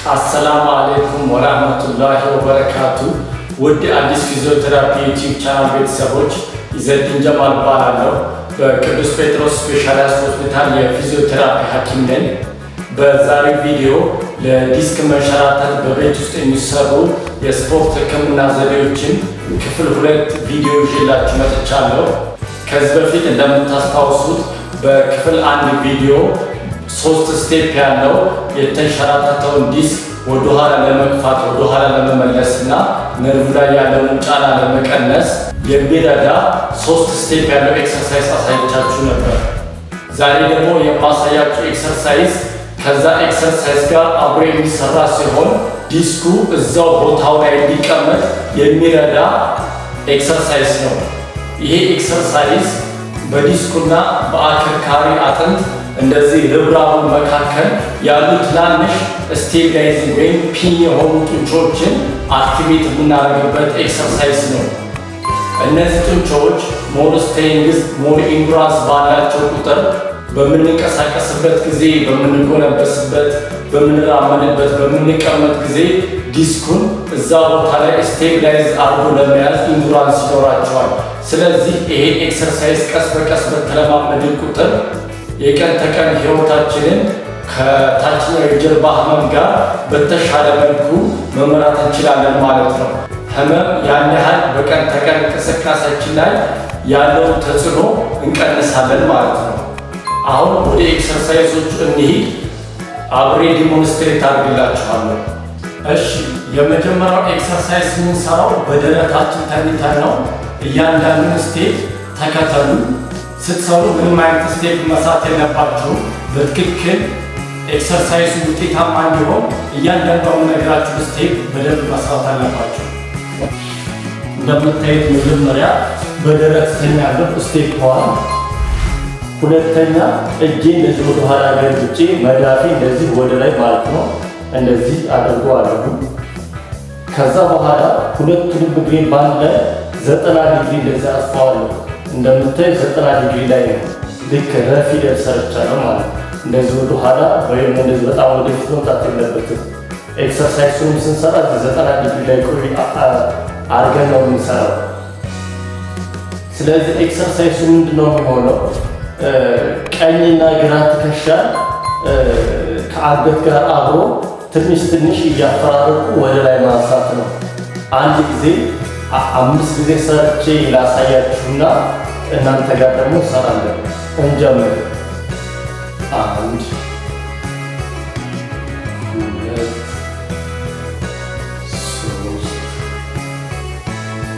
አሰላሙ አለይኩም ወራህመቱላሂ ወበረካቱ። ውድ አዲስ ፊዚዮቴራፒ ዩቲዩብ ቻናል ቤተሰቦች ኢዘዲን ጀማል እባላለሁ። በቅዱስ ጴጥሮስ ስፔሻላይዝድ ሆስፒታል የፊዚዮቴራፒ ሐኪም ነኝ። በዛሬው ቪዲዮ ለዲስክ መንሸራተት በቤት ውስጥ የሚሰሩ የስፖርት ሕክምና ዘዴዎችን ክፍል 2 ቪዲዮ ይዤላችሁ መጥቻለሁ። ከዚህ በፊት እንደምታስታውሱት በክፍል 1 ቪዲዮ 3 ስቴፕ ያለው የተንሸራተተውን ዲስክ ወደ ኋላ ለመግፋት ወደ ኋላ ለመመለስ እና ነርቭ ላይ ያለውን ጫና ለመቀነስ የሚረዳ 3 ስቴፕ ያለው ኤክሰርሳይዝ አሳይቻችሁ ነበር። ዛሬ ደግሞ የማሳያችሁ ኤክሰርሳይዝ ከዛ ኤክሰርሳይዝ ጋር አብሮ የሚሰራ ሲሆን ዲስኩ እዛው ቦታው ላይ እንዲቀመጥ የሚረዳ ኤክሰርሳይዝ ነው። ይሄ ኤክሰርሳይዝ በዲስኩና በአከርካሪ አጥንት እንደዚህ ርብራቡ መካከል ያሉ ትናንሽ ስቴቢላይዚንግ ወይም ፒን የሆኑ ጡንቻዎችን አክቲቬት የምናደርግበት ኤክሰርሳይዝ ነው። እነዚህ ጡንቻዎች ሞር ስትሬንግዝ ሞር ኢንዱራንስ ባላቸው ቁጥር በምንንቀሳቀስበት ጊዜ፣ በምንጎነበስበት፣ በምንራመድበት፣ በምንቀመጥ ጊዜ ዲስኩን እዛ ቦታ ላይ ስቴቢላይዝ አድርጎ ለመያዝ ኢንዱራንስ ይኖራቸዋል። ስለዚህ ይሄ ኤክሰርሳይዝ ቀስ በቀስ በተለማመድን ቁጥር የቀን ተቀን ህይወታችንን ከታችኛው የጀርባ ህመም ጋር በተሻለ መልኩ መምራት እንችላለን ማለት ነው። ህመም ያን ያህል በቀን ተቀን እንቅስቃሴያችን ላይ ያለውን ተጽዕኖ እንቀንሳለን ማለት ነው። አሁን ወደ ኤክሰርሳይዞቹ እንሂድ። አብሬ ዲሞንስትሬት አድርግላችኋለሁ። እሺ፣ የመጀመሪያው ኤክሰርሳይዝ የምንሰራው በደረታችን ተኝተን ነው። እያንዳንዱን ስቴፕ ተከተሉ። ስትሰሩ ምንም አይነት ስቴፕ መስራት የለባችሁ። በትክክል ኤክሰርሳይዙ ውጤታማ እንዲሆን እያንዳንዱ ነገራችሁ ስቴፕ በደንብ መስራት አለባችሁ። እንደምታዩት መጀመሪያ በደረት ተኛለሁ፣ ስቴፕ 1። ሁለተኛ እጄ እንደዚህ ወደ ኋላ ገልጬ መዳፌ እንደዚህ ወደ ላይ ማለት ነው፣ እንደዚህ አድርገዋለሁ። ከዛ በኋላ ሁለቱንም እግሬን ባንድ ላይ 90 ዲግሪ እንደዚህ አስፋዋለሁ። እንደምታይ 90 ዲግሪ ላይ ነው። ልክ ረፊደል ሰርቻለሁ ማለት ነው። እንደዚህ ወደ ኋላ ወይም እንደዚህ በጣም ወደፊት መምጣት የለበትም። ኤክሰርሳይሱን ስንሰራ 90 ዲግሪ ላይ ቆይ አድርገን ነው የምንሰራው። ስለዚህ ኤክሰርሳይሱ ምንድነው የሚሆነው? ቀኝና ግራ ትከሻ ከአንገት ጋር አብሮ ትንሽ ትንሽ እያፈራረቁ ወደ ላይ ማንሳት ነው። አንድ ጊዜ 5 ጊዜ ሰርቼ ላሳያችሁና እናንተ ጋር ደግሞ ሰራለን። እንጀምር። 1 2 3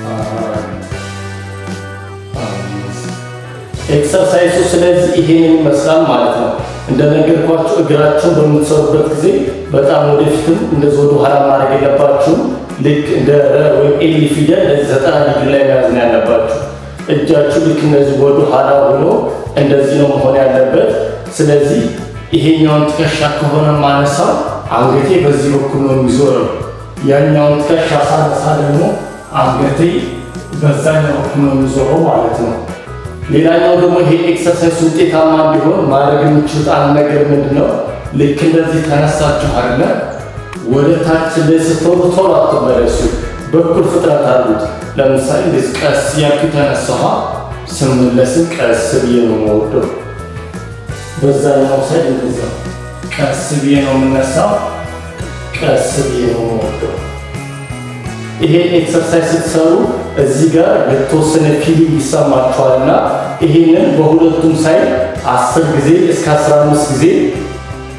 4 5 ኤክሰርሳይሱ ስለዚህ ይሄንን ይመስላል ማለት ነው። እንደነገርኳችሁ እግራችሁን በምትሰሩበት ጊዜ በጣም ወደፊትም እንደዚህ ወደ ኋላ ማድረግ የለባችሁ። ልክ እንደ ወይም ኤል ፊደል 90 ዲግሪ ላይ መያዝ ነው ያለባችሁ። እጃችሁ ልክ እንደዚህ ወደ ኋላ ሆኖ እንደዚህ ነው መሆን ያለበት። ስለዚህ ይሄኛውን ትከሻ ከሆነ ማነሳው አንገቴ በዚህ በኩል ነው የሚዞረው። ያኛውን ትከሻ ሳነሳ ደግሞ አንገቴ በዛኛው በኩል ነው የሚዞረው ማለት ነው። ሌላኛው ደግሞ ይሄ ኤክሰርሳይዝ ውጤታማ እንዲሆን ማድረግ የምችሉት አንድ ነገር ምንድነው? ልክ እንደዚህ ተነሳችሁ አይደለ? ወደ ታች ላይ ስትወጡ ቶሎ አትመለሱ። በኩል ፍጥነት አሉት። ለምሳሌ እንደዚህ ቀስ ያልኩ ተነሳሁ፣ ስመለስም ቀስ ብዬ ነው የምወርደው። በዛኛው ሳይድ እንደዚህ ቀስ ብዬ ነው የምነሳው፣ ቀስ ብዬ ነው የምወርደው። ይሄ ኤክሰርሳይዝ ስትሰሩ እዚህ ጋር የተወሰነ ፊሊንግ ይሰማችኋልና ይሄንን በሁለቱም ሳይድ 10 ጊዜ እስከ 15 ጊዜ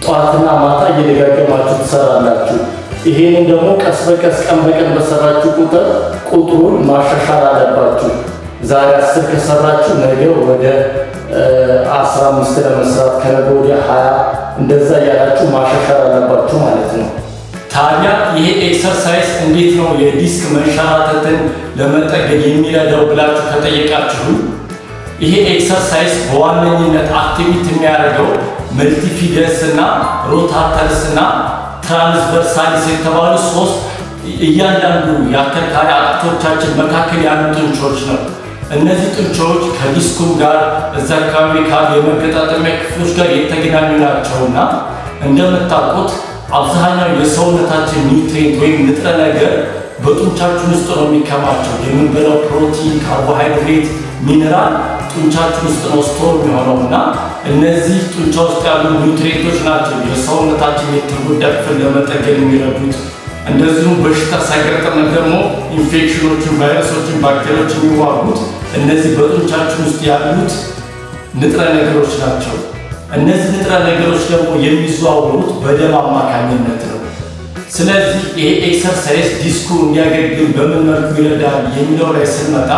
ጠዋትና ማታ እየደጋገማችሁ ትሰራላችሁ። ይሄንን ደግሞ ቀስ በቀስ ቀን በቀን በሰራችሁ ቁጥር ቁጥሩን ማሻሻል አለባችሁ። ዛሬ 10 ከሰራችሁ ነገ ወደ 15 ለመስራት፣ ከነገ ወደ 20 እንደዛ እያላችሁ ማሻሻል አለባችሁ ማለት ነው። ታዲያ ይሄ ኤክሰርሳይዝ እንዴት ነው የዲስክ መንሸራተትን ለመጠገን የሚረዳው ብላችሁ ከጠየቃችሁ ይሄ ኤክሰርሳይዝ በዋነኝነት አክቲቪቲ የሚያደርገው መልቲፊደስ እና ሮታተርስ እና ትራንስቨርሳሊስ የተባሉ 3 እያንዳንዱ የአከርካሪ አጥንቶቻችን መካከል ያሉ ጡንቻዎች ነው። እነዚህ ጡንቻዎች ከዲስኩም ጋር እዛ አካባቢ ካሉ የመገጣጠሚያ ክፍሎች ጋር የተገናኙ ናቸውና እንደምታውቁት አብዛኛው የሰውነታችን ኒውትሪየንት ወይም ንጥረ ነገር በጡንቻችን ውስጥ ነው የሚከማቸው። የምንበላው ፕሮቲን፣ ካርቦሃይድሬት፣ ሚነራል ጡንቻችን ውስጥ ነው ስቶር የሚሆነውና እነዚህ ጡንቻ ውስጥ ያሉ ኒውትሪየንቶች ናቸው የሰውነታችን የተጎዳ ክፍል ለመጠገን የሚረዱት። እንደዚሁም በሽታ ሳይገጥመን ደግሞ ኢንፌክሽኖችን፣ ቫይረሶችን፣ ባክቴሪያዎችን የሚዋጉት እነዚህ በጡንቻችን ውስጥ ያሉት ንጥረ ነገሮች ናቸው። እነዚህ ንጥረ ነገሮች ደግሞ የሚዘዋወሩት በደም አማካኝነት ነው። ስለዚህ ይሄ ኤክሰርሳይዝ ዲስኩ እንዲያገግም በምን መልኩ ይረዳል የሚለው ላይ ስንመጣ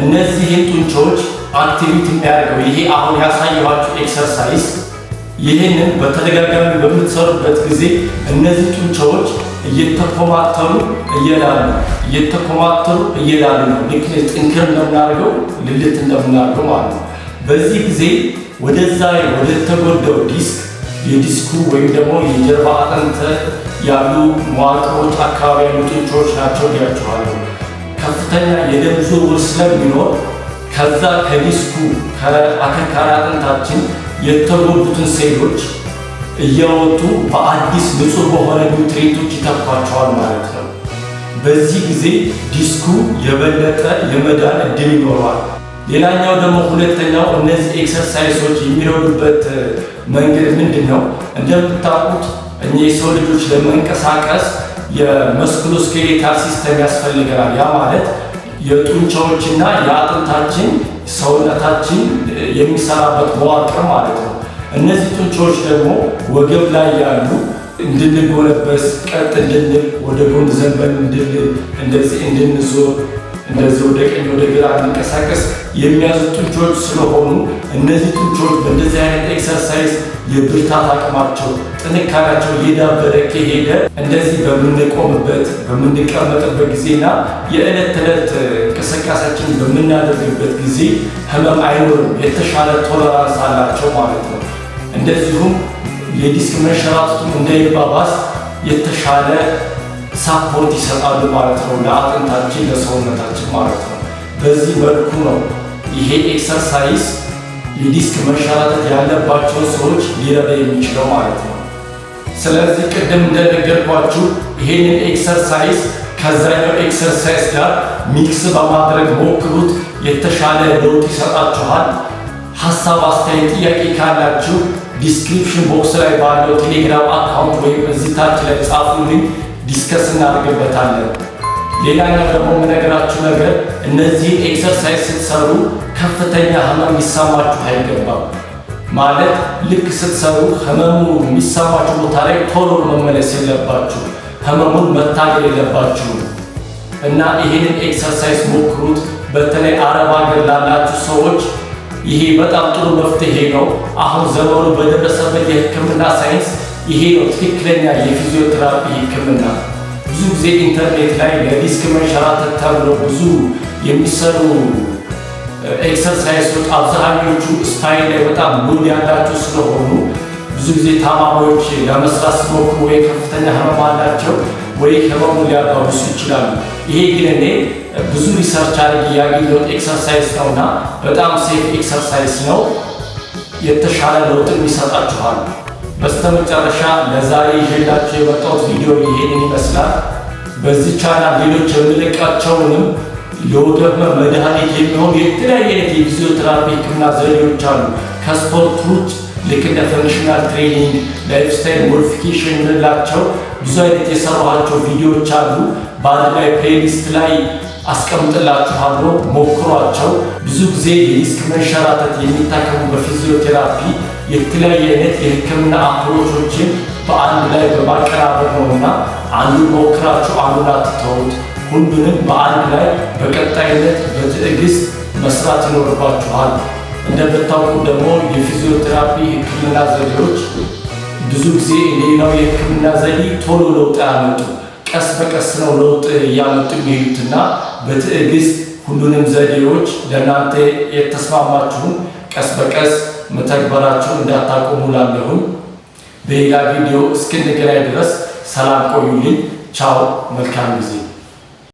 እነዚህን ጡንቻዎች አክቲቪቲ የሚያደርገው ይሄ አሁን ያሳየኋችሁ ኤክሰርሳይዝ ይህንን በተደጋጋሚ በምትሰሩበት ጊዜ እነዚህ ጡንቻዎች እየተኮማተሩ እየላሉ ነው። ልክ ጥንክር እንደምናደርገው ልልት እንደምናደርገው ማለት ነው። በዚህ ጊዜ ወደዛ ወደ ተጎዳው ዲስክ የዲስኩ ወይም ደግሞ የጀርባ አጥንት ያሉ መዋቅሮች አካባቢ ያሉ ጡንቻዎች ናቸው ብያችኋለሁ። ከፍተኛ የደም ዝውውር ስለሚኖር ከዛ ከዲስኩ ከአከርካሪ አጥንታችን የተጎዱትን ሴሎች እያወጡ በአዲስ ንጹህ በሆነ ኒውትሪየንቶች ይተኳቸዋል ማለት ነው። በዚህ ጊዜ ዲስኩ የበለጠ የመዳን እድል ይኖረዋል። ሌላኛው ደግሞ ሁለተኛው እነዚህ ኤክሰርሳይሶች የሚረዱበት መንገድ ምንድን ነው? እንደምታውቁት እኛ የሰው ልጆች ለመንቀሳቀስ የመስኩሎስኬሌታል ሲስተም ያስፈልገናል። ያ ማለት የጡንቻዎችና የአጥንታችን ሰውነታችን የሚሰራበት መዋቅር ማለት ነው። እነዚህ ጡንቻዎች ደግሞ ወገብ ላይ ያሉ እንድንጎነበስ፣ ቀጥ እንድንል፣ ወደ ጎን ዘንበል እንድንል፣ እንደዚህ እንድንዞር፣ እንደዚህ ወደ ቀኝ ወደ ግራ እንንቀሳቀስ የሚያዙ ጡንቻዎች ስለሆኑ እነዚህ ጡንቻዎች በእንደዚህ አይነት ኤክሰርሳይዝ የብርታት አቅማቸው ጥንካሬያቸው እየዳበረ ከሄደ እንደዚህ በምንቆምበት በምንቀመጥበት ጊዜና የዕለት ተዕለት እንቅስቃሴያችን በምናደርግበት ጊዜ ህመም አይኖርም። የተሻለ ቶለራንስ አላቸው ማለት ነው። እንደዚሁም የዲስክ መንሸራተቱ እንዳይባባስ የተሻለ ሳፖርት ይሰጣሉ ማለት ነው ለአጥንታችን ለሰውነታችን ማለት ነው። በዚህ መልኩ ነው ይሄ ኤክሰርሳይዝ የዲስክ መንሸራተት ያለባቸው ሰዎች ሊረዳ የሚችለው ማለት ነው። ስለዚህ ቅድም እንደነገርኳችሁ ይሄንን ኤክሰርሳይዝ ከዛኛው ኤክሰርሳይዝ ጋር ሚክስ በማድረግ ሞክሩት። የተሻለ ለውጥ ይሰጣችኋል። ሀሳብ፣ አስተያየት፣ ጥያቄ ካላችሁ ዲስክሪፕሽን ቦክስ ላይ ባለው ቴሌግራም አካውንት ወይም እዚህ ታች ላይ ጻፉልኝ፣ ዲስከስ እናደርግበታለን። ሌላኛው ደግሞ የምነግራችሁ ነገር እነዚህ ኤክሰርሳይዝ ስትሰሩ ከፍተኛ ህመም ሊሰማችሁ አይገባም። ማለት ልክ ስትሰሩ ህመሙ የሚሰማችሁ ቦታ ላይ ቶሎ መመለስ የለባችሁ፣ ህመሙን መታገል የለባችሁ እና ይህንን ኤክሰርሳይዝ ሞክሩት። በተለይ አረብ ሀገር ላላችሁ ሰዎች ይሄ በጣም ጥሩ መፍትሄ ነው። አሁን ዘመኑ በደረሰበት የህክምና ሳይንስ ይሄ ነው ትክክለኛ የፊዚዮቴራፒ ህክምና። ብዙ ጊዜ ኢንተርኔት ላይ ለዲስክ መንሸራተት ተብሎ ብዙ የሚሰሩ ኤክሰርሳይዞች አብዛኞቹ ስታይል ላይ በጣም ሎድ ያላቸው ስለሆኑ ብዙ ጊዜ ታማሚዎች ለመስራት ሲሞክሩ ወይ ከፍተኛ ህመም አላቸው ወይ ህመሙ ሊያባብሱ ይችላሉ። ይሄ ግን እኔ ብዙ ሪሰርች አድርጌ ያገኘሁት ኤክሰርሳይዝ ነውና በጣም ሴፍ ኤክሰርሳይዝ ነው። የተሻለ ለውጥም ይሰጣችኋል። በስተመጨረሻ ለዛሬ ይዤላችሁ የመጣሁት ቪዲዮ ይሄንን ይመስላል። በዚህ ቻናል ሌሎች የምለቃቸውንም ለወገብ መድኃኒት የሚሆኑ የተለያየ አይነት የፊዚዮቴራፒ ህክምና ዘዴዎች አሉ። ከስፖርት ውጭ ልክ እንደ ፈንክሽናል ትሬኒንግ፣ ላይፍ ስታይል ሞዲፊኬሽን የምንላቸው ብዙ አይነት የሰራኋቸው ቪዲዮዎች አሉ። በአንድ ላይ ፕሌሊስት ላይ አስቀምጥላችኋለሁ፣ ሞክሯቸው። ብዙ ጊዜ የዲስክ መንሸራተት የሚታከሙ በፊዚዮቴራፒ የተለያየ አይነት የህክምና አፕሮቾችን በአንድ ላይ በማቀራበር ነውና አንዱን ሞክራችሁ አንዱን አትተውት። ሁሉንም በአንድ ላይ በቀጣይነት በትዕግስት መስራት ይኖርባችኋል። እንደምታውቁ ደግሞ የፊዚዮቴራፒ ህክምና ዘዴዎች ብዙ ጊዜ ሌላው የህክምና ዘዴ ቶሎ ለውጥ ያመጡ ቀስ በቀስ ነው ለውጥ እያመጡ የሚሄዱትና በትዕግስት ሁሉንም ዘዴዎች ለእናንተ የተስማማችሁን ቀስ በቀስ መተግበራችሁን እንዳታቆሙ ላለሁኝ። በሌላ ቪዲዮ እስክንገናኝ ድረስ ሰላም ቆዩልኝ። ቻው፣ መልካም ጊዜ